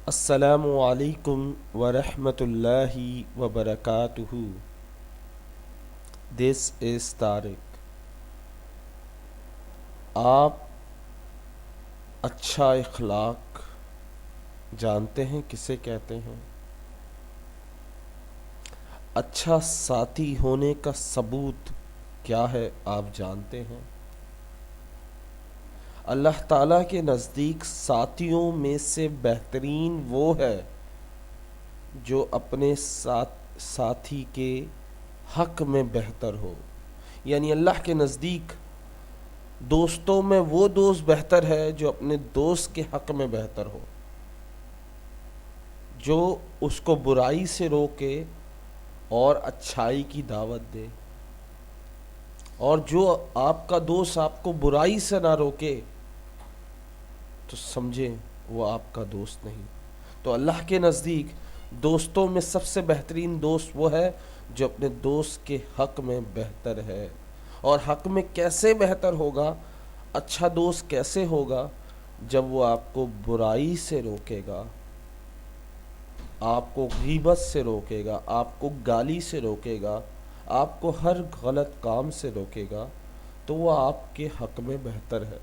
السلام علیکم ورحمۃ اللہ وبرکاتہ. دس از طارق. آپ اچھا اخلاق جانتے ہیں کسے کہتے ہیں؟ اچھا ساتھی ہونے کا ثبوت کیا ہے آپ جانتے ہیں؟ اللہ تعالیٰ کے نزدیک ساتھیوں میں سے بہترین وہ ہے جو اپنے ساتھی کے حق میں بہتر ہو. یعنی اللہ کے نزدیک دوستوں میں وہ دوست بہتر ہے جو اپنے دوست کے حق میں بہتر ہو، جو اس کو برائی سے روکے اور اچھائی کی دعوت دے. اور جو آپ کا دوست آپ کو برائی سے نہ روکے تو سمجھے وہ آپ کا دوست نہیں. تو اللہ کے نزدیک دوستوں میں سب سے بہترین دوست وہ ہے جو اپنے دوست کے حق میں بہتر ہے. اور حق میں کیسے بہتر ہوگا؟ اچھا دوست کیسے ہوگا؟ جب وہ آپ کو برائی سے روکے گا، آپ کو غیبت سے روکے گا، آپ کو گالی سے روکے گا، آپ کو ہر غلط کام سے روکے گا تو وہ آپ کے حق میں بہتر ہے.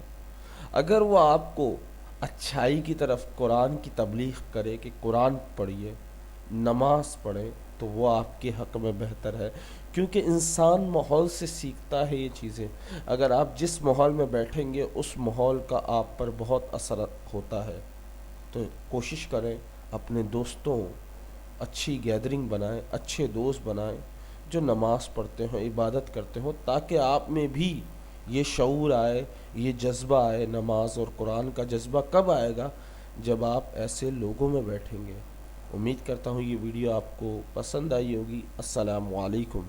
اگر وہ آپ کو اچھائی کی طرف قرآن کی تبلیغ کرے کہ قرآن پڑھیے، نماز پڑھیں، تو وہ آپ کے حق میں بہتر ہے. کیونکہ انسان ماحول سے سیکھتا ہے یہ چیزیں. اگر آپ جس ماحول میں بیٹھیں گے اس ماحول کا آپ پر بہت اثر ہوتا ہے. تو کوشش کریں اپنے دوستوں اچھی گیدرنگ بنائیں، اچھے دوست بنائیں جو نماز پڑھتے ہوں، عبادت کرتے ہوں، تاکہ آپ میں بھی یہ شعور آئے، یہ جذبہ آئے. نماز اور قرآن کا جذبہ کب آئے گا؟ جب آپ ایسے لوگوں میں بیٹھیں گے. امید کرتا ہوں یہ ویڈیو آپ کو پسند آئی ہوگی. السلام علیکم.